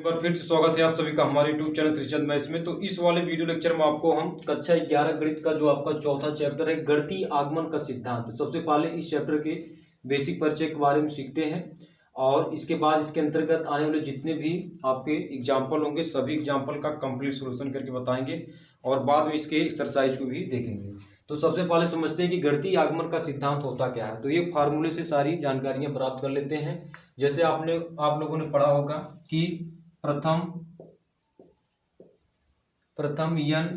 एक बार फिर से स्वागत है आप सभी का हमारे यूट्यूब चैनल श्रीचंद मैथ्स में। तो इस वाले वीडियो लेक्चर में आपको हम कक्षा 11 गणित का जो आपका चौथा चैप्टर है गणितीय आगमन का सिद्धांत, तो सबसे पहले इस चैप्टर के बेसिक परिचय के बारे में सीखते हैं और इसके बाद इसके अंतर्गत आने वाले जितने भी आपके एग्जाम्पल होंगे सभी एग्जाम्पल का कंप्लीट सोल्यूशन करके बताएंगे और बाद में इसके एक्सरसाइज को भी देखेंगे। तो सबसे पहले समझते हैं कि गणितीय आगमन का सिद्धांत होता क्या है। तो ये फार्मूले से सारी जानकारियां प्राप्त कर लेते हैं। जैसे आप लोगों ने पढ़ा होगा कि प्रथम n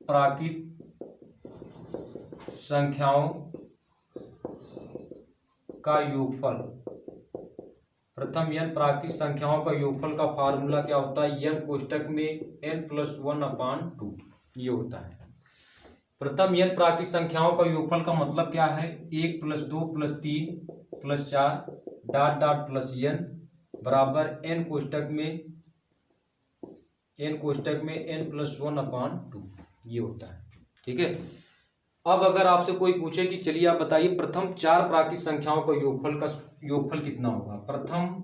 प्राकृत संख्याओं का योगफल, प्रथम n प्राकृत संख्याओं का योगफल का फार्मूला क्या होता है, n कोष्टक में n+1/2 ये होता है। प्रथम n प्राकृत संख्याओं का योगफल का मतलब क्या है, 1 + 2 + 3 + 4 डॉट डॉट प्लस n बराबर n कोष्टक में n+1/2 ये होता है। ठीक है। अब अगर आपसे कोई पूछे कि चलिए आप बताइए प्रथम 4 प्राकृत संख्याओं का योगफल कितना होगा। प्रथम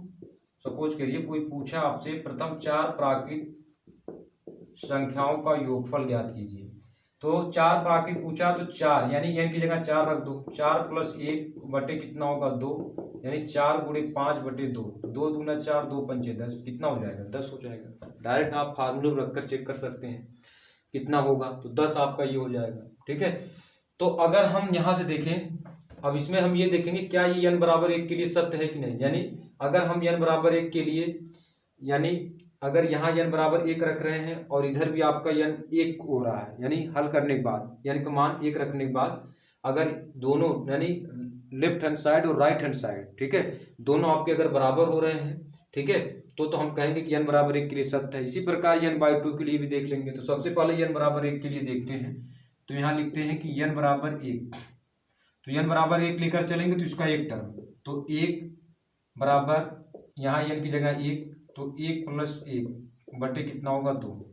सपोज करिए कोई पूछा आपसे प्रथम 4 प्राकृत संख्याओं का योगफल ज्ञात कीजिए। तो 4 प्राकृत पूछा तो 4 यानी n की जगह 4 रख दो, 4 + 1 बटे कितना होगा 2 यानी 4 × 5/2, 2 दूना 4 2 पंचे 10 कितना हो जाएगा 10 हो जाएगा। डायरेक्ट आप फार्मूले में रखकर चेक कर सकते हैं कितना होगा, तो 10 आपका ये हो जाएगा। ठीक है। तो अगर हम यहाँ से देखें, अब इसमें हम ये देखेंगे क्या ये n बराबर 1 के लिए सत्य है कि नहीं। यानी अगर हम n बराबर 1 के लिए, यानी अगर यहाँ n बराबर 1 रख रहे हैं और इधर भी आपका n 1 हो रहा है, यानी हल करने के बाद n का मान 1 रखने के बाद अगर दोनों यानी लेफ्ट हैंड साइड और राइट हैंड साइड, ठीक है, दोनों आपके अगर बराबर हो रहे हैं, ठीक है, तो हम कहेंगे कि n बराबर 1 के लिए सत्य है। इसी प्रकार n/2 के लिए भी देख लेंगे। तो सबसे पहले n बराबर 1 के लिए देखते हैं। तो यहाँ लिखते हैं कि n बराबर 1, तो n बराबर 1 लेकर चलेंगे तो इसका एक टर्म, तो 1 बराबर यहाँ n की जगह 1, तो 1 + 1 बटे कितना होगा 2,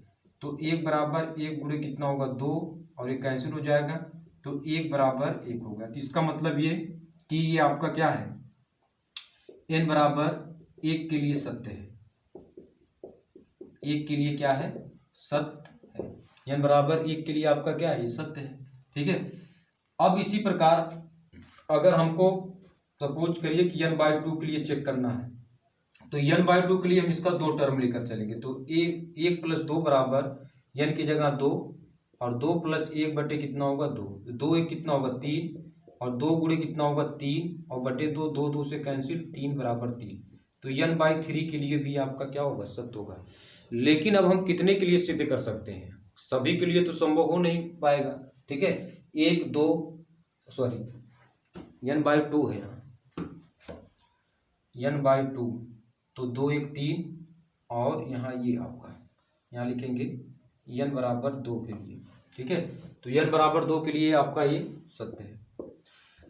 तो 1 बराबर 1 गुणे कितना होगा 2 और ये कैंसिल हो जाएगा, तो 1 बराबर 1 होगा। तो इसका मतलब ये कि ये आपका क्या है, n बराबर 1 के लिए सत्य है, 1 के लिए क्या है सत्य है, n बराबर 1 के लिए आपका क्या है ये सत्य है। ठीक है। अब इसी प्रकार अगर हमको सपोज करिए कि n/2 के लिए चेक करना है, तो n/2 के लिए हम इसका 2 टर्म लेकर चलेंगे। तो 1 + 2 बराबर n की जगह 2 और 2 + 1 बटे कितना होगा 2, 2 1 कितना होगा 3 और 2 गुणे कितना होगा 3 और बटे 2, 2 2 से कैंसिल, 3 बराबर 3। तो n/3 के लिए भी आपका क्या होगा सत्य होगा। लेकिन अब हम कितने के लिए सिद्ध कर सकते हैं, सभी के लिए तो संभव हो नहीं पाएगा। ठीक है। 1 2 सॉरी n/2 है यहाँ n/2, तो 2 1 3 और यहाँ ये आपका यहाँ लिखेंगे n बराबर 2 के लिए। ठीक है। तो n बराबर 2 के लिए आपका ये सत्य है।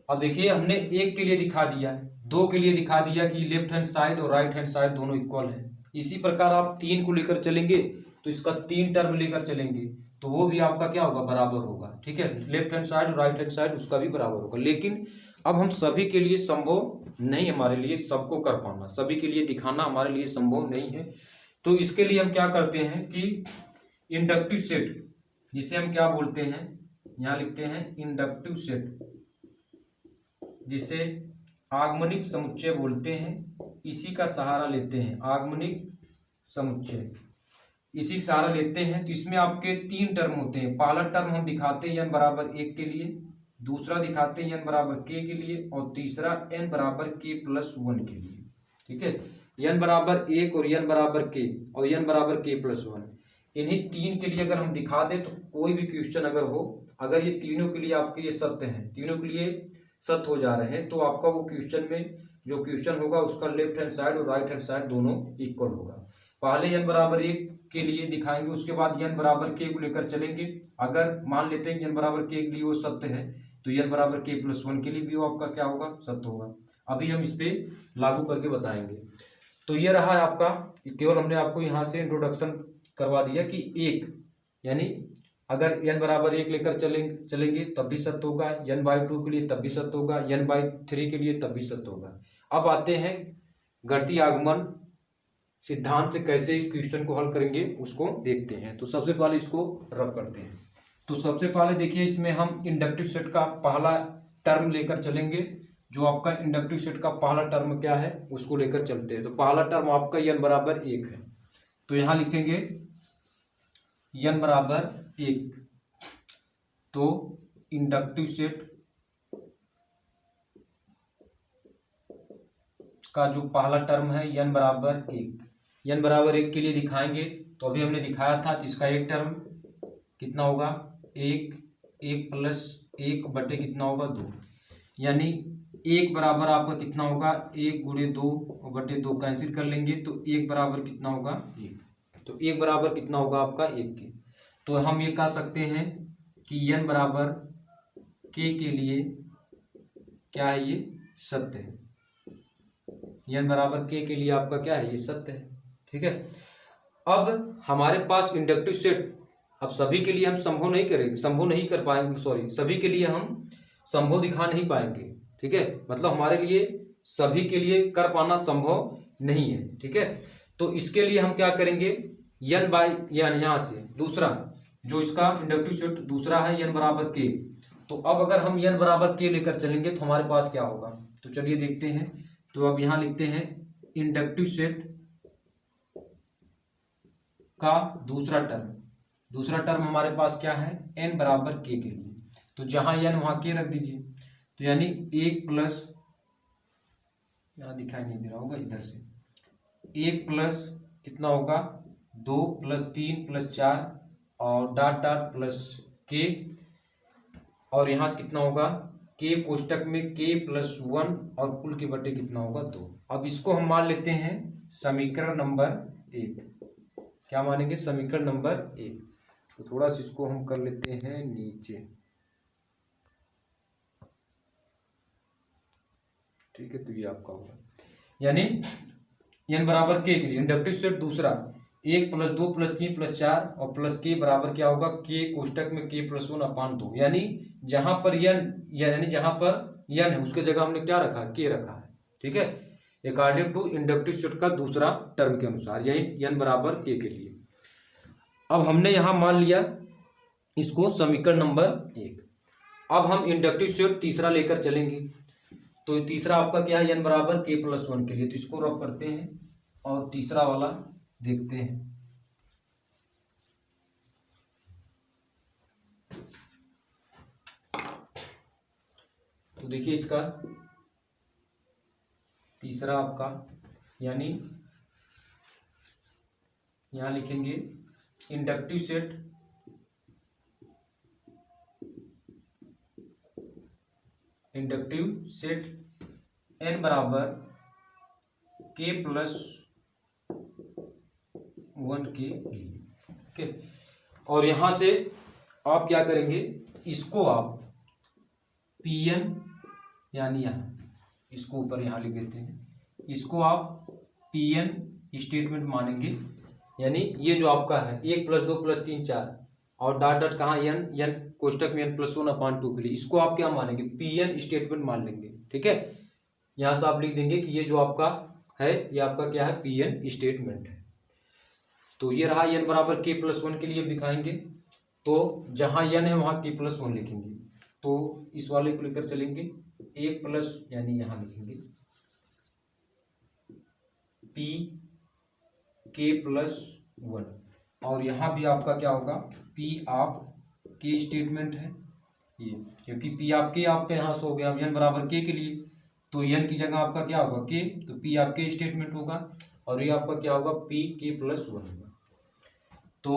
अब देखिए हमने 1 के लिए दिखा दिया, 2 के लिए दिखा दिया कि लेफ्ट हैंड साइड और राइट हैंड साइड दोनों इक्वल है। इसी प्रकार आप 3 को लेकर चलेंगे तो इसका 3 टर्म लेकर चलेंगे तो वो भी आपका क्या होगा बराबर होगा। ठीक है। लेफ्ट हैंड साइड और राइट हैंड साइड उसका भी बराबर होगा। लेकिन अब हम सभी के लिए संभव नहीं, हमारे लिए सबको कर पाना, सभी के लिए दिखाना हमारे लिए संभव नहीं है। तो इसके लिए हम क्या करते हैं कि इंडक्टिव सेट, जिसे हम क्या बोलते हैं, यहाँ लिखते हैं इंडक्टिव सेट, जिसे आगमनिक समुच्चय बोलते हैं, इसी का सहारा लेते हैं, आगमनिक समुच्चय इसी का सहारा लेते हैं। तो इसमें आपके 3 टर्म होते हैं। पहला टर्म हम दिखाते हैं n बराबर 1 के लिए, दूसरा दिखाते हैं n बराबर k के लिए और तीसरा n बराबर k+1 के लिए। ठीक है। n बराबर 1 और n बराबर k और n बराबर k+1, इन्हीं 3 के लिए अगर हम दिखा दें तो कोई भी क्वेश्चन अगर हो, अगर ये तीनों के लिए आपके ये सत्य हैं, तीनों के लिए सत्य हो जा रहे हैं, तो आपका वो क्वेश्चन में जो क्वेश्चन होगा उसका लेफ्ट हैंड साइड और राइट हैंड साइड दोनों इक्वल होगा। पहले n बराबर 1 के लिए दिखाएंगे, उसके बाद n बराबर k को लेकर चलेंगे। अगर मान लेते हैं कि n बराबर k के लिए वो सत्य है तो n बराबर k+1 के लिए भी वो आपका क्या होगा सत्य होगा। अभी हम इस पे लागू करके बताएंगे। तो ये रहा आपका, केवल हमने आपको यहाँ से इंट्रोडक्शन करवा दिया कि 1 यानी अगर n बराबर 1 लेकर चलेंगे तब भी सत्य होगा, n/2 के लिए तब भी सत्य होगा, n/3 के लिए तब भी सत्य होगा। अब आते हैं गणितीय आगमन सिद्धांत से कैसे इस क्वेश्चन को हल करेंगे उसको देखते हैं। तो सबसे पहले इसको रब करते हैं। तो सबसे पहले देखिए, इसमें हम इंडक्टिव सेट का पहला टर्म लेकर चलेंगे। जो आपका इंडक्टिव सेट का पहला टर्म क्या है उसको लेकर चलते हैं। तो पहला टर्म आपका n बराबर 1 है, तो यहाँ लिखेंगे n बराबर 1। तो इंडक्टिव सेट का जो पहला टर्म है n बराबर 1, n बराबर 1 के लिए दिखाएंगे। तो अभी हमने दिखाया था, तो इसका एक टर्म कितना होगा 1, 1 प्लस 1 बटे कितना होगा 2, यानी 1 बराबर आपका कितना होगा 1 गुणे 2 और बटे 2 कैंसिल कर लेंगे, तो 1 बराबर कितना होगा 1। तो 1 बराबर कितना होगा आपका 1 के। तो हम ये कह सकते हैं कि n बराबर k के लिए क्या है, ये सत्य है। n बराबर k के लिए आपका क्या है, ये सत्य है। ठीक है, अब हमारे पास इंडक्टिव सेट अब सभी के लिए हम संभव नहीं करेंगे, संभव नहीं कर पाएंगे, सॉरी सभी के लिए हम संभव दिखा नहीं पाएंगे। ठीक है, मतलब हमारे लिए सभी के लिए कर पाना संभव नहीं है। ठीक है, तो इसके लिए हम क्या करेंगे, n बाई n यहाँ से दूसरा जो इसका इंडक्टिव सेट दूसरा है n बराबर k। तो अब अगर हम n बराबर k लेकर चलेंगे तो हमारे पास क्या होगा, तो चलिए देखते हैं। तो अब यहाँ लिखते हैं इंडक्टिव सेट का दूसरा टर्म हमारे पास क्या है n बराबर k के लिए। तो जहाँ n वहाँ k रख दीजिए, तो यानी 1 प्लस, यहाँ दिखाई नहीं दे रहा होगा, इधर से 1 प्लस कितना होगा 2 प्लस 3 प्लस 4 और डॉट डॉट प्लस k, और यहाँ से कितना होगा k कोष्टक में k प्लस 1 और कुल के बटे कितना होगा 2। अब इसको हम मान लेते हैं समीकरण नंबर 1। क्या मानेंगे, समीकरण नंबर 1। तो थोड़ा सा इसको हम कर लेते हैं नीचे। ठीक है, तो ये आपका होगा, यानी n बराबर k के लिए इंडक्टिव सेट दूसरा 1 प्लस 2 प्लस 3 प्लस 4 और प्लस k बराबर क्या होगा k कोष्टक में k प्लस 1 अपान 2। यानी जहां पर यानी जहां पर n है उसके जगह हमने क्या रखा है, k रखा है। ठीक है, अकॉर्डिंग टू इंडक्टिव सेट का दूसरा टर्म के अनुसार, यही n बराबर k के लिए। अब हमने यहां मान लिया इसको समीकरण नंबर 1। अब हम इंडक्टिव सेट तीसरा लेकर चलेंगे। तो तीसरा आपका क्या है n बराबर k प्लस 1 के लिए। तो इसको रब करते हैं और तीसरा वाला देखते हैं। तो देखिए इसका तीसरा आपका, यानी यहां लिखेंगे इंडक्टिव सेट n बराबर k प्लस 1 के लिए। ओके, और यहां से आप क्या करेंगे, इसको आप Pn, यानी यहाँ इसको ऊपर यहाँ लिख देते हैं, इसको आप Pn स्टेटमेंट मानेंगे। यानी ये जो आपका है 1 प्लस 2 प्लस 3 4 और डॉट डॉट कहाँ n कोष्टक में n प्लस 1 अपान 2 के लिए, इसको आप क्या मानेंगे, Pn स्टेटमेंट मान लेंगे। ठीक है, यहाँ से आप लिख देंगे कि ये जो आपका है ये आपका क्या है, Pn स्टेटमेंट है। तो ये रहा n बराबर k प्लस 1 के लिए दिखाएंगे। तो जहाँ n है वहाँ k प्लस 1 लिखेंगे। तो इस वाले को लेकर चलेंगे 1 प्लस, यानी यहाँ लिखेंगे p k प्लस 1, और यहाँ भी आपका क्या होगा p आप k स्टेटमेंट है ये, क्योंकि p आप k आपका यहाँ से हो गया n बराबर k के लिए। तो n की जगह आपका क्या होगा k, तो p आप k स्टेटमेंट होगा, और ये आपका क्या होगा p k प्लस 1 होगा। तो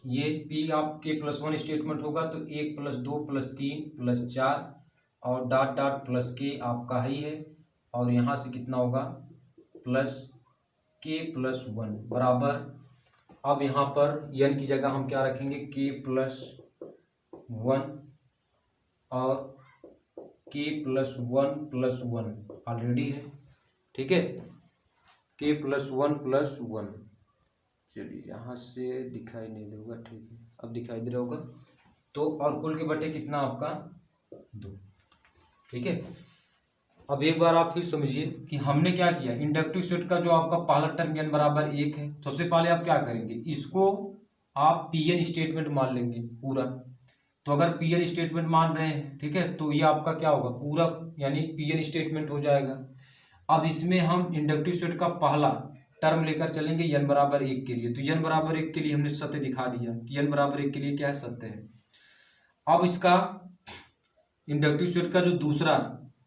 ये p आप k प्लस 1 स्टेटमेंट होगा। तो 1 प्लस 2 प्लस 3 प्लस 4 और डॉट डॉट प्लस k आपका ही है, और यहाँ से कितना होगा प्लस k प्लस 1 बराबर, अब यहाँ पर n की जगह हम क्या रखेंगे k प्लस 1 और k प्लस 1 ऑलरेडी है। ठीक है, k प्लस 1 चलिए यहाँ से दिखाई नहीं देगा, ठीक है अब दिखाई दे रहा होगा। तो और कुल के बटे कितना आपका 2। ठीक है, अब एक बार आप फिर समझिए कि हमने क्या किया, इंडक्टिव सेट का जो आपका पहला टर्म n बराबर 1 है, सबसे पहले आप क्या करेंगे, इसको आप Pn स्टेटमेंट मान लेंगे पूरा। तो अगर Pn स्टेटमेंट मान रहे हैं, ठीक है, तो ये आपका क्या होगा, पूरा यानी Pn स्टेटमेंट हो जाएगा। अब इसमें हम इंडक्टिव सेट का पहला टर्म लेकर चलेंगे n बराबर 1 के लिए। तो n बराबर 1 के लिए हमने सत्य दिखा दिया कि n बराबर 1 के लिए क्या है, सत्य है। अब इसका इंडक्टिव सेट का जो दूसरा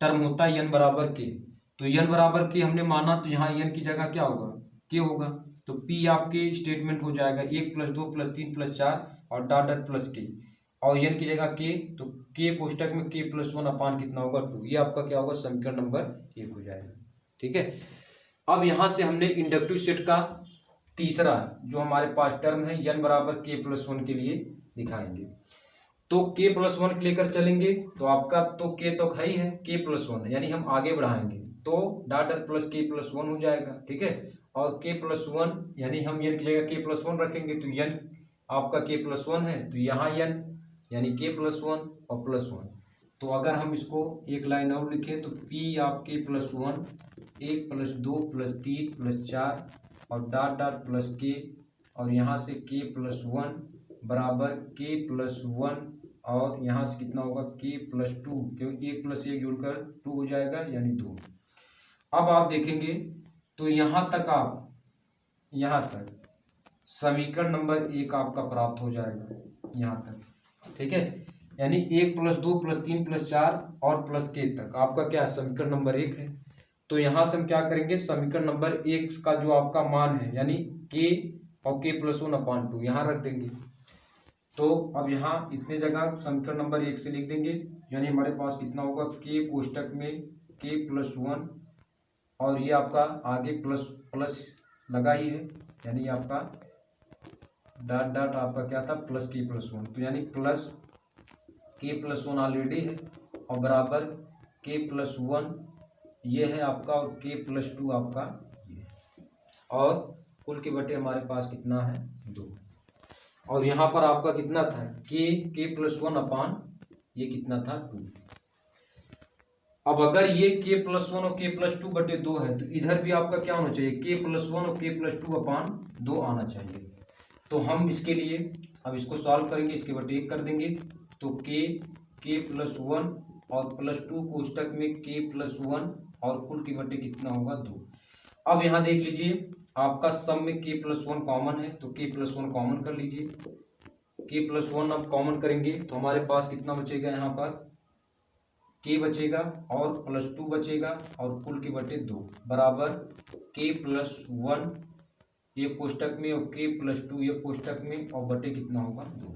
टर्म होता है n बराबर के, तो n बराबर के हमने माना, तो यहाँ n की जगह क्या होगा, k होगा। तो p आपके स्टेटमेंट हो जाएगा 1 + 2 + 3 + 4 और डॉट डॉट प्लस k, और n की जगह k, तो k कोष्टक में k + 1 अपान कितना होगा 2। ये आपका क्या होगा, समीकरण नंबर 1 हो जाएगा। ठीक है, अब यहाँ से हमने इंडक्टिव सेट का तीसरा जो हमारे पास टर्म है n बराबर k + 1 के लिए दिखाएंगे। तो k + 1 लेकर चलेंगे, तो आपका तो k तो है ही है, k + 1 यानी हम आगे बढ़ाएंगे तो डॉट डॉट प्लस k + 1 हो जाएगा। ठीक है, और k + 1 यानी हम n की जगह k + 1 रखेंगे, तो n आपका k + 1 है, तो यहाँ n यानी k + 1 और +1। तो अगर हम इसको एक लाइन और लिखें तो p आपके +1 1 + 2 + 3 + 4 और डॉट डॉट प्लस k, और यहाँ से k + 1 बराबर k + 1, और यहाँ से कितना होगा k + 2, क्योंकि 1 + 1 जुड़कर 2 हो जाएगा यानी 2। अब आप देखेंगे तो यहाँ तक समीकरण नंबर 1 आपका प्राप्त हो जाएगा यहाँ तक। ठीक है, यानी 1 + 2 + 3 + 4 और प्लस k तक आपका क्या है, समीकरण नंबर 1 है। तो यहाँ से हम क्या करेंगे, समीकरण नंबर 1 का जो आपका मान है यानी k और k + 1 अपान 2 यहाँ रख देंगे। तो अब यहाँ इतने जगह समीकरण नंबर 1 से लिख देंगे, यानी हमारे पास कितना होगा, k कोष्टक में k + 1, और ये आपका आगे प्लस लगा ही है, यानी आपका डॉट डॉट आपका क्या था, प्लस k + 1, तो यानी प्लस k + 1 ऑलरेडी है और बराबर k + 1 ये है आपका, और k + 2 आपका ये है, और कुल के बटे हमारे पास कितना है 2, और यहाँ पर आपका कितना था k + 1 अपान ये कितना था 2। अब अगर ये k + 1 और k + 2 बटे 2 है, तो इधर भी आपका क्या होना चाहिए, k + 1 और k + 2 अपान 2 आना चाहिए। तो हम इसके लिए अब इसको सॉल्व करेंगे, इसके बटे 1 कर देंगे, तो k + 1 और +2 कोष्टक में k + 1 और कुल के बटे कितना होगा 2। अब यहाँ देख लीजिए आपका सब में k + 1 कॉमन है, तो k + 1 कॉमन कर लीजिए। k + 1 अब कॉमन करेंगे तो हमारे पास कितना बचेगा, यहाँ पर k बचेगा और +2 बचेगा और कुल के बटे 2 बराबर k + 1 ये कोष्टक में और k + 2 ये कोष्टक में, और बटे कितना होगा 2।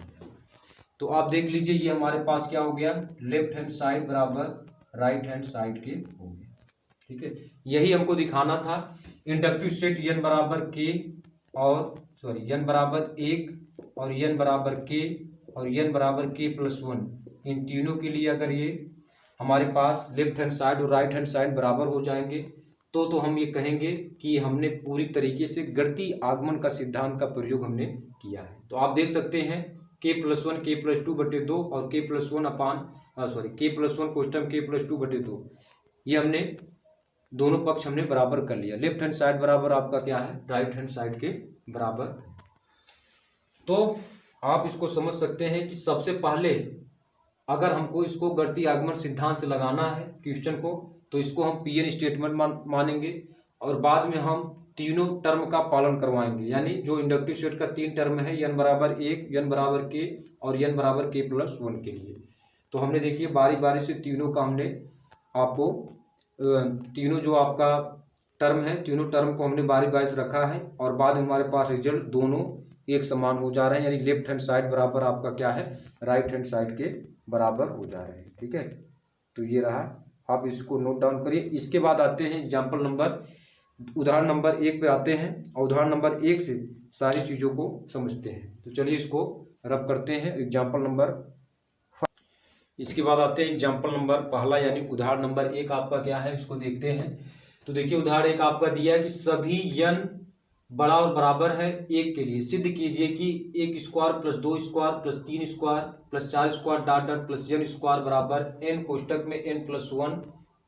तो आप देख लीजिए ये हमारे पास क्या हो गया, लेफ्ट हैंड साइड बराबर राइट हैंड साइड के हो गया। ठीक है, यही हमको दिखाना था। इंडक्टिव सेट n बराबर k और n बराबर 1 और n बराबर k और n बराबर k + 1, इन तीनों के लिए अगर ये हमारे पास लेफ्ट हैंड साइड और राइट हैंड साइड बराबर हो जाएंगे तो हम ये कहेंगे कि हमने पूरी तरीके से गणितीय आगमन का सिद्धांत का प्रयोग हमने किया है। तो आप देख सकते हैं k + 1 k + 2 बटे 2 और k + 1 अपान k + 1 कोष्टक k + 2 बटे 2, ये हमने दोनों पक्ष हमने बराबर कर लिया। लेफ्ट हैंड साइड बराबर आपका क्या है, राइट हैंड साइड के बराबर। तो आप इसको समझ सकते हैं कि सबसे पहले अगर हमको इसको गणितीय आगमन सिद्धांत से लगाना है क्वेश्चन को, तो इसको हम Pn स्टेटमेंट मानेंगे, और बाद में हम तीनों टर्म का पालन करवाएंगे, यानी जो इंडक्टिव सेट का 3 टर्म है n बराबर 1 n बराबर k और n बराबर k + 1 के लिए। तो हमने देखिए बारी बारी से तीनों का हमने आपको तीनों जो आपका टर्म है तीनों टर्म को हमने बारी बारी से रखा है, और बाद में हमारे पास रिजल्ट दोनों एक समान हो जा रहे हैं, यानी लेफ्ट हैंड साइड बराबर आपका क्या है, राइट हैंड साइड के बराबर हो जा रहे हैं। ठीक है, तो ये रहा, आप इसको नोट डाउन करिए। इसके बाद आते हैं एग्जाम्पल नंबर, उदाहरण नंबर 1 पे आते हैं, और उदाहरण नंबर 1 से सारी चीज़ों को समझते हैं। तो चलिए इसको रब करते हैं एग्जाम्पल नंबर। इसके बाद आते हैं एग्जाम्पल नंबर पहला, यानी उदाहरण नंबर 1 आपका क्या है इसको देखते हैं। तो देखिए उदाहरण 1 आपका दिया है कि सभी n बड़ा और बराबर है 1 के लिए सिद्ध कीजिए कि 1² + 2² + 3² + 4² डॉट डॉट +n² बराबर n कोष्टक में n + 1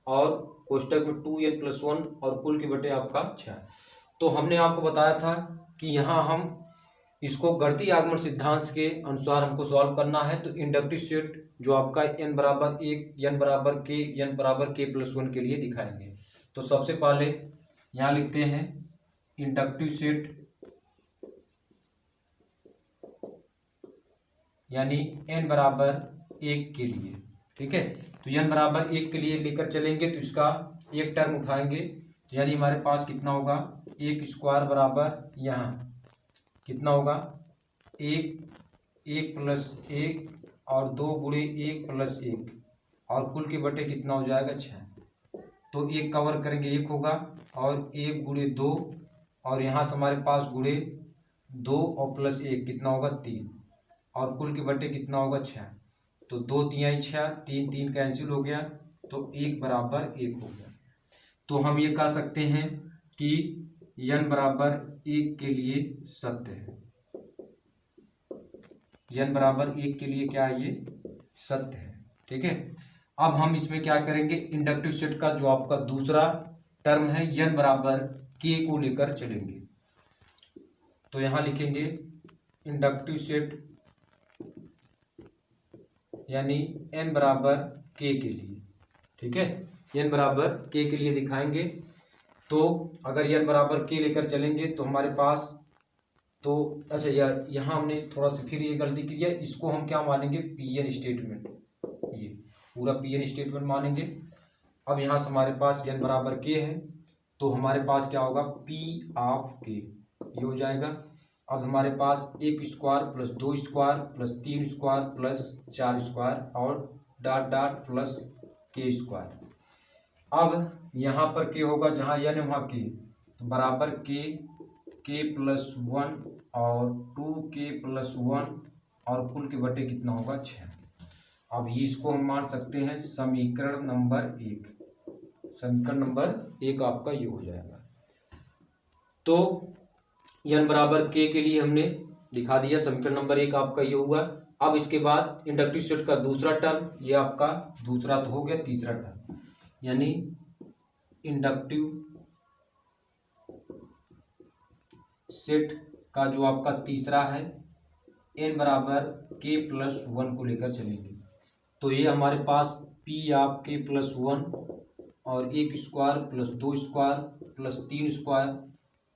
और कोष्टक में 2n+1 और कुल के बटे आपका 6। तो हमने आपको बताया था कि यहाँ हम इसको गणितीय आगमन सिद्धांत के अनुसार हमको सॉल्व करना है। तो इंडक्टिव सेट जो आपका n बराबर 1, n बराबर k, n बराबर k+1 के लिए दिखाएंगे। तो सबसे पहले यहाँ लिखते हैं इंडक्टिव सेट यानी n बराबर 1 के लिए, ठीक है। तो n बराबर 1 के लिए लेकर चलेंगे तो इसका एक टर्म उठाएंगे, तो यानी हमारे पास कितना होगा, 1² बराबर यहाँ कितना होगा 1 और 2 गुणे 1+1 और कुल के बटे कितना हो जाएगा 6। तो 1 कवर करेंगे 1 होगा और 1 गुणे 2 और यहाँ से हमारे पास गुणे 2 और +1 कितना होगा 3 और कुल के बटे कितना होगा 6। तो 2 तिहाई 6, 3 3 कैंसिल हो गया तो 1 बराबर 1 हो गया। तो हम ये कह सकते हैं कि n बराबर 1 के लिए सत्य है। n बराबर 1 के लिए क्या है, ये सत्य है, ठीक है। अब हम इसमें क्या करेंगे, इंडक्टिव सेट का जो आपका दूसरा टर्म है n बराबर k को लेकर चलेंगे। तो यहां लिखेंगे इंडक्टिव सेट यानी n बराबर k के लिए, ठीक है। n बराबर k के लिए दिखाएंगे। तो अगर n बराबर k लेकर चलेंगे तो हमारे पास तो अच्छा यहाँ हमने थोड़ा सा फिर ये गलती की है, इसको हम क्या मानेंगे pn स्टेटमेंट, ये पूरा pn स्टेटमेंट मानेंगे। अब यहाँ से हमारे पास n बराबर k है तो हमारे पास क्या होगा p ऑफ k, ये हो जाएगा। अब हमारे पास 1² + 2² + 3² + 4² और डॉट डॉट प्लस k²। अब यहाँ पर k होगा जहाँ n है वहाँ k, तो बराबर k+1 और 2k+1 और कुल के बटे कितना होगा 6। अब ये इसको हम मान सकते हैं समीकरण नंबर 1, समीकरण नंबर 1 आपका ये हो जाएगा। तो n बराबर k के लिए हमने दिखा दिया, समीकरण नंबर 1 आपका ये हुआ। अब इसके बाद इंडक्टिव सेट का दूसरा टर्म, ये आपका दूसरा तो हो गया, तीसरा टर्म यानी इंडक्टिव सेट का जो आपका तीसरा है n बराबर k+1 को लेकर चलेंगे। तो ये हमारे पास p ऑफ k+1 और 1² + 2² + 3²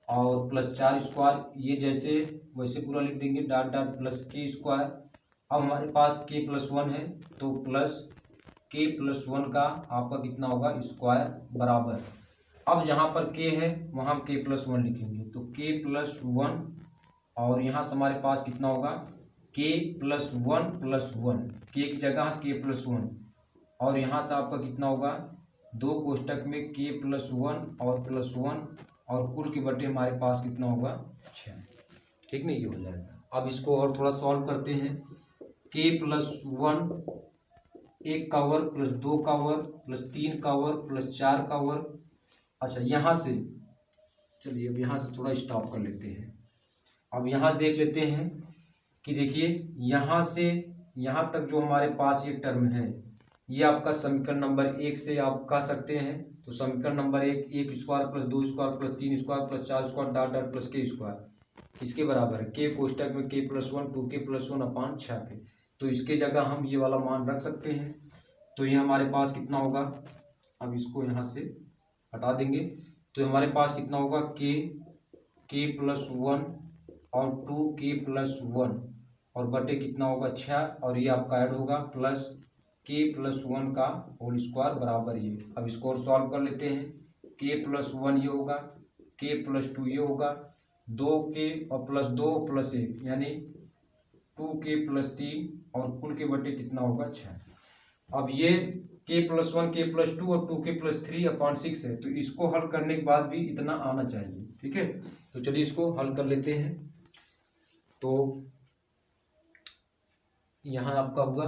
और +4², ये जैसे वैसे पूरा लिख देंगे डॉट डॉट प्लस k²। अब हमारे पास k+1 है तो प्लस k+1 का आपका कितना होगा स्क्वायर बराबर, अब जहाँ पर k है वहाँ हम k+1 लिखेंगे तो k+1 और यहाँ से हमारे पास कितना होगा k+1+1, k की जगह k+1 और यहाँ से आपका कितना होगा 2 कोष्टक में k+1 और +1 और कुल के बटे हमारे पास कितना होगा 6, ठीक नहीं, ये हो जाएगा। अब इसको और थोड़ा सॉल्व करते हैं। k+1 1 का वर्ग + 2 का वर्ग + 3 का वर्ग + 4 का वर्ग। अच्छा यहाँ से चलिए अब यहाँ से थोड़ा स्टॉप कर लेते हैं। अब यहाँ से देख लेते हैं कि देखिए यहाँ से यहाँ तक जो हमारे पास ये टर्म है ये आपका समीकरण नंबर 1 से आप कह सकते हैं। तो समीकरण number 1 1² + 2² + 3² + 4² dot dot plus k², किसके बराबर है k कोष्टक में k+1 2k+1 अपान 6 के। तो इसके जगह हम ये वाला मान रख सकते हैं। तो ये हमारे पास कितना होगा, अब इसको यहाँ से हटा देंगे तो हमारे पास कितना होगा k+1 और 2k+1 और बटे कितना होगा 6 और ये आपका ऐड होगा प्लस k+1 का होल स्क्वायर बराबर ये। अब इसको और सॉल्व कर लेते हैं। k+1 ये होगा, k+2 ये होगा, 2k और +2 + 1 यानी 2k+3 और कुल के बटे कितना होगा 6। अब ये k+1 k+2 और 2k+3 अपान 6 है तो इसको हल करने के बाद भी इतना आना चाहिए, ठीक है। तो चलिए इसको हल कर लेते हैं। तो यहाँ आपका हुआ,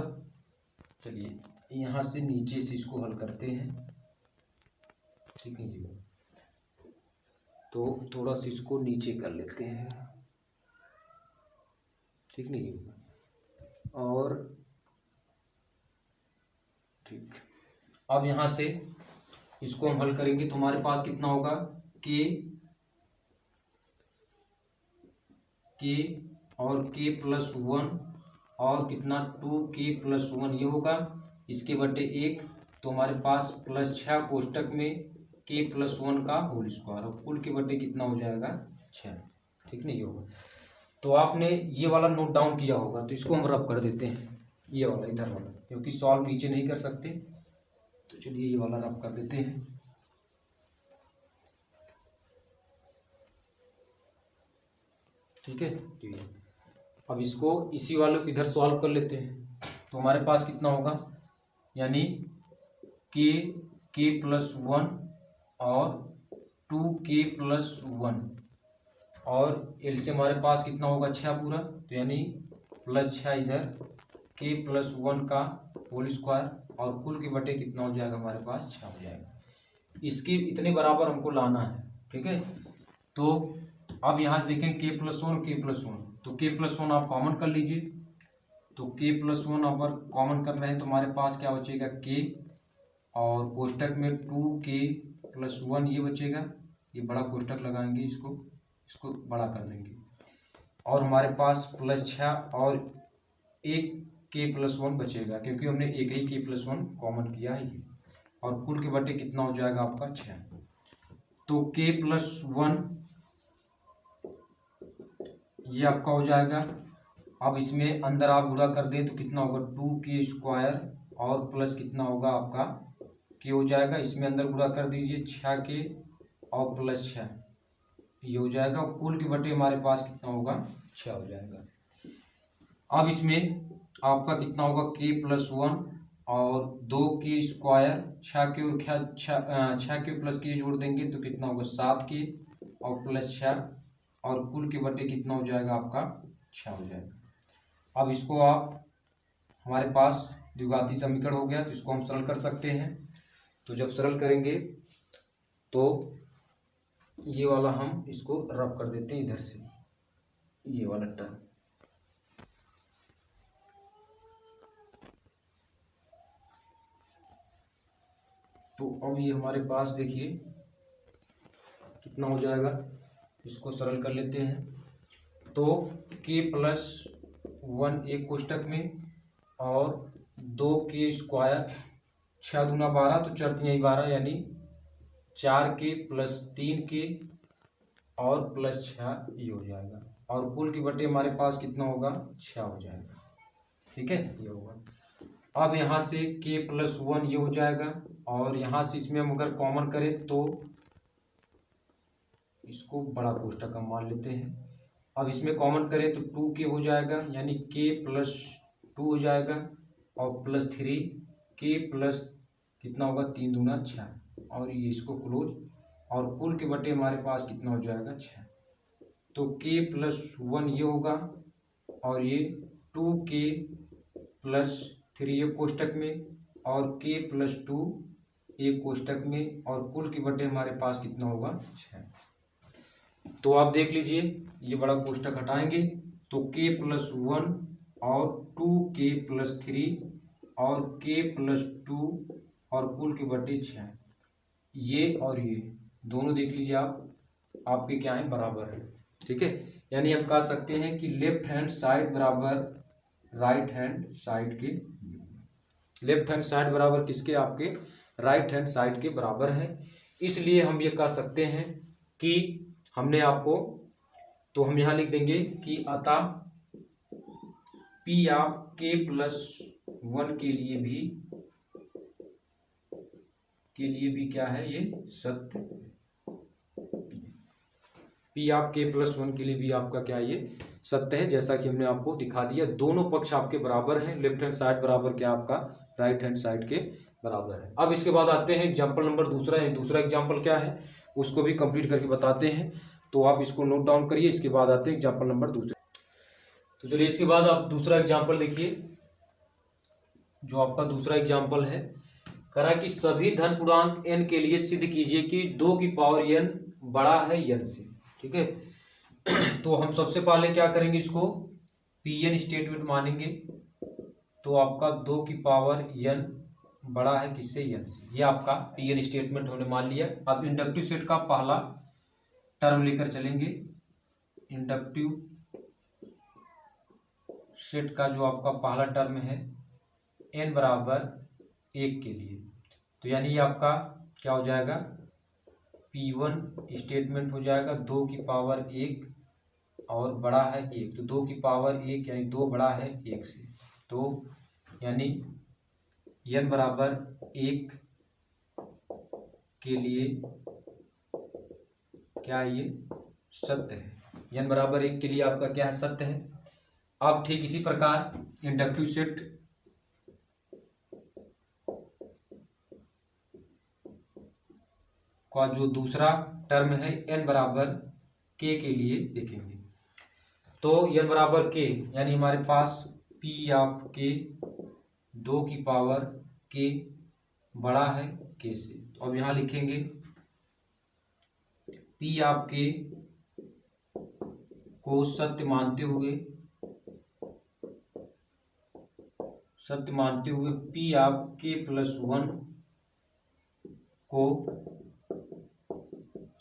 चलिए यहाँ से नीचे से इसको हल करते हैं, ठीक है जी। तो थोड़ा सा इसको नीचे कर लेते हैं, ठीक नहीं, और ठीक। अब यहाँ से इसको हम हल करेंगे तो हमारे पास कितना होगा, के और के प्लस वन और कितना 2k+1 ये होगा, इसके बटे 1, तो हमारे पास +6 कोष्टक में k+1 का होल स्क्वायर और कुल के बटे कितना हो जाएगा 6। ठीक नहीं, ये होगा। तो आपने ये वाला नोट डाउन किया होगा, तो इसको हम रब कर देते हैं, ये वाला इधर वाला, क्योंकि सॉल्व नीचे नहीं कर सकते, तो चलिए ये वाला रब कर देते हैं। ठीक है, अब इसको इसी वाले को इधर सॉल्व कर लेते हैं, तो हमारे पास कितना होगा, यानी k+1 और 2k+1 और एल से हमारे पास कितना होगा 6 पूरा, तो यानी +6 इधर k+1 का होल स्क्वायर और कुल के बटे कितना हो जाएगा हमारे पास 6 हो जाएगा। इसके इतने बराबर हमको लाना है। ठीक है, तो अब यहाँ देखें k+1 तो k+1 आप कॉमन कर लीजिए, तो k+1 अगर कॉमन कर रहे हैं तो हमारे पास क्या बचेगा k और कोष्टक में 2k+1 ये बचेगा, ये बड़ा कोष्टक लगाएंगे, इसको बड़ा कर देंगे और हमारे पास +6 और एक k+1 बचेगा, क्योंकि हमने एक ही k+1 कॉमन किया है और कुल के बटे कितना हो जाएगा आपका 6। तो k+1 ये आपका हो जाएगा। अब इसमें अंदर आप गुणा कर दें तो कितना होगा 2k² और प्लस कितना होगा आपका k हो जाएगा, इसमें अंदर गुणा कर दीजिए 6k और +6 ये हो जाएगा, कुल के बटे हमारे पास कितना होगा 6 हो जाएगा। अब इसमें आपका कितना होगा k+1 और 2k², 6k और 6k प्लस k जोड़ देंगे तो कितना होगा 7k और +6 और कुल के बटे कितना हो जाएगा आपका 6 हो जाएगा। अब इसको आप हमारे पास द्विघाती समीकरण हो गया, तो इसको हम सरल कर सकते हैं। तो जब सरल करेंगे तो ये वाला हम इसको रब कर देते हैं इधर से, ये वाला टर्म, तो अब ये हमारे पास देखिए कितना हो जाएगा, इसको सरल कर लेते हैं। तो k+1 एक कोष्टक में और 2k², 6 दूना 12 तो 4 तिहाई 12 यानी 4k + 3k और +6 ये हो जाएगा और कुल के बटे हमारे पास कितना होगा 6 हो जाएगा। ठीक है, ये होगा। अब यहाँ से k+1 ये हो जाएगा और यहाँ से इसमें हम अगर कॉमन करें तो इसको बड़ा कोष्टक हम मान लेते हैं। अब इसमें कॉमन करें तो 2k हो जाएगा यानी k+2 हो जाएगा और +3k प्लस कितना होगा 3 दूना 6 और ये इसको क्लोज और कुल के बटे हमारे पास कितना हो जाएगा 6। तो k+1 ये होगा और ये 2k + 3 एक कोष्टक में और k+2 एक कोष्टक में और कुल के बटे हमारे पास कितना होगा 6। तो आप देख लीजिए ये बड़ा कोष्टक हटाएंगे तो k+1 और 2k + 3 और k+2 और कुल के बटे 6, ये और ये दोनों देख लीजिए आप आपके क्या है बराबर है। ठीक है, यानी हम कह सकते हैं कि लेफ्ट हैंड साइड बराबर राइट हैंड साइड के, लेफ्ट हैंड साइड बराबर किसके आपके राइट हैंड साइड के बराबर है। इसलिए हम ये कह सकते हैं कि हमने आपको, तो हम यहाँ लिख देंगे कि अतः P ऑफ k+1 के लिए भी क्या है ये सत्य, P ऑफ k+1 के लिए भी आपका क्या ये सत्य है, जैसा कि हमने आपको दिखा दिया। दोनों पक्ष आपके बराबर हैं, लेफ्ट हैंड साइड बराबर क्या आपका राइट हैंड साइड के बराबर है। अब इसके बाद आते हैं एग्जाम्पल नंबर दूसरा है। दूसरा एग्जाम्पल क्या है उसको भी कंप्लीट करके बताते हैं, तो आप इसको नोट डाउन करिए। इसके बाद आते हैं एग्जाम्पल नंबर दूसरे। तो चलिए इसके बाद आप दूसरा एग्जाम्पल देखिए। जो आपका दूसरा एग्जाम्पल है, करा कि सभी धन पूर्णांक n के लिए सिद्ध कीजिए कि 2 की पावर n बड़ा है n से। ठीक है, तो हम सबसे पहले क्या करेंगे, इसको Pn स्टेटमेंट मानेंगे। तो आपका 2 की पावर n बड़ा है किससे, एन से। ये आपका पी एन स्टेटमेंट हमने मान लिया। अब इंडक्टिव सेट का पहला टर्म लेकर चलेंगे। इंडक्टिव सेट का जो आपका पहला टर्म है एन बराबर 1 के लिए, तो यानी ये आपका क्या हो जाएगा, P1 स्टेटमेंट हो जाएगा 2 की पावर 1 और बड़ा है 1, तो 2 की पावर 1 यानी 2 बड़ा है 1 से, तो यानी n बराबर 1 के लिए क्या ये सत्य है। n बराबर 1 के लिए आपका क्या है, सत्य है। अब ठीक इसी प्रकार इंडक्टिव सेट का जो दूसरा टर्म है n बराबर k के लिए देखेंगे। तो n बराबर k यानी हमारे पास p ऑफ k 2 की पावर k बड़ा है k से, तो अब यहाँ लिखेंगे p ऑफ k को सत्य मानते हुए p ऑफ k प्लस 1 को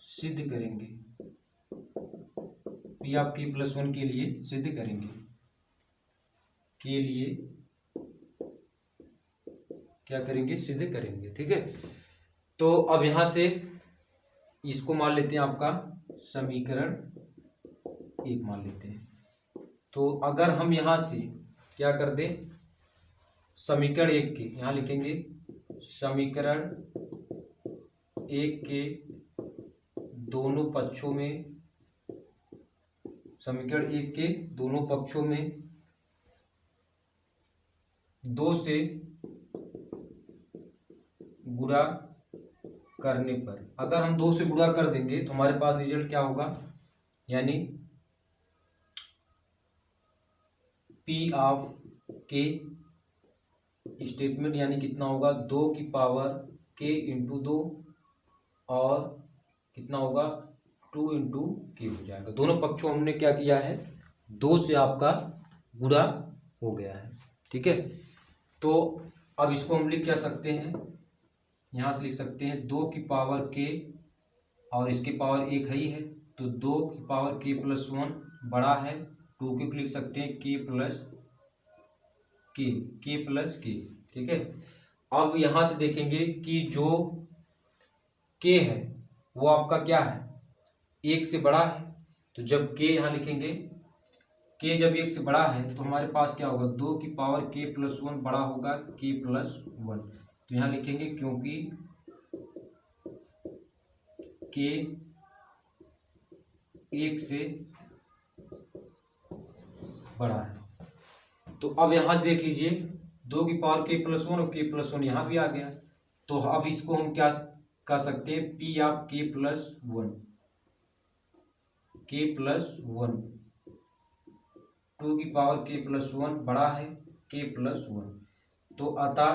सिद्ध करेंगे, p ऑफ k प्लस 1 के लिए सिद्ध करेंगे, के लिए क्या करेंगे, सिद्ध करेंगे। ठीक है, तो अब यहां से इसको मान लेते हैं आपका समीकरण 1 मान लेते हैं। तो अगर हम यहां से क्या कर दें, समीकरण 1 के यहां लिखेंगे समीकरण 1 के दोनों पक्षों में, समीकरण 1 के दोनों पक्षों में 2 से गुणा करने पर, अगर हम 2 से गुणा कर देंगे तो हमारे पास रिजल्ट क्या होगा, यानी p ऑफ k स्टेटमेंट यानी कितना होगा, 2 की पावर k इंटू 2 और कितना होगा 2 इंटू k हो जाएगा। दोनों पक्षों हमने क्या किया है, 2 से आपका गुणा हो गया है। ठीक है, तो अब इसको हम लिख क्या सकते हैं, यहाँ से लिख सकते हैं 2 की पावर k और इसकी पावर 1 ही है, तो 2 की पावर k प्लस 1 बड़ा है 2 के, लिख सकते हैं k प्लस k। ठीक है, अब यहाँ से देखेंगे कि जो k है वो आपका क्या है, 1 से बड़ा है, तो जब k यहाँ लिखेंगे k जब 1 से बड़ा है तो हमारे पास क्या होगा, 2 की पावर k प्लस 1 बड़ा होगा k प्लस 1, तो यहाँ लिखेंगे क्योंकि k 1 से बड़ा है। तो अब यहाँ देख लीजिए 2 की पावर k प्लस 1 और k प्लस 1 यहाँ भी आ गया, तो अब इसको हम क्या कर सकते हैं, p of k plus 1, k plus 1, 2 की पावर k प्लस 1 बड़ा है k प्लस 1, तो अतः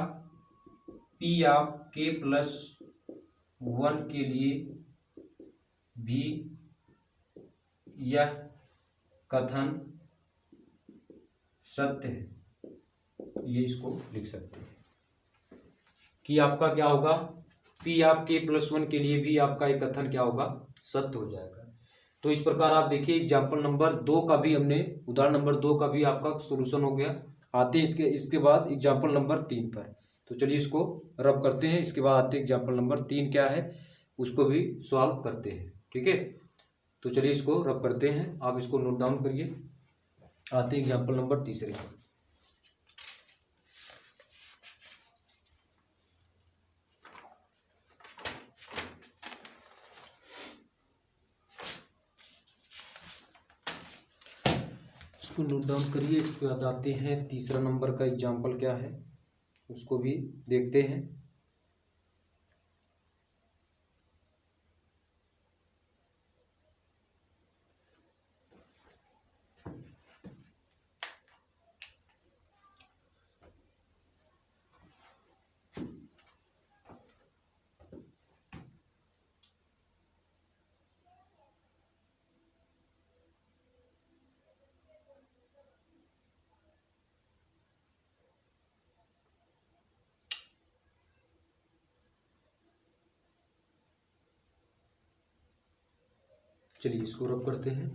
p ऑफ k प्लस 1 के लिए भी यह कथन सत्य है, ये इसको लिख सकते हैं कि आपका क्या होगा, p ऑफ k प्लस 1 के लिए भी आपका एक कथन क्या होगा, सत्य हो जाएगा। तो इस प्रकार आप देखिए एग्जाम्पल नंबर 2 का भी हमने, उदाहरण नंबर 2 का भी आपका सॉल्यूशन हो गया। आते हैं इसके बाद एग्जाम्पल नंबर 3 पर, तो चलिए इसको रब करते हैं, इसके बाद आते हैं एग्जाम्पल नंबर 3 क्या है उसको भी सॉल्व करते हैं। ठीक है, तो चलिए इसको रब करते हैं, आप इसको नोट डाउन करिए। आते हैं एग्जाम्पल नंबर 3 पर। इसको नोट डाउन करिए, इसके बाद आते हैं तीसरा नंबर का एग्जाम्पल क्या है उसको भी देखते हैं। चलिए इसको रब करते हैं।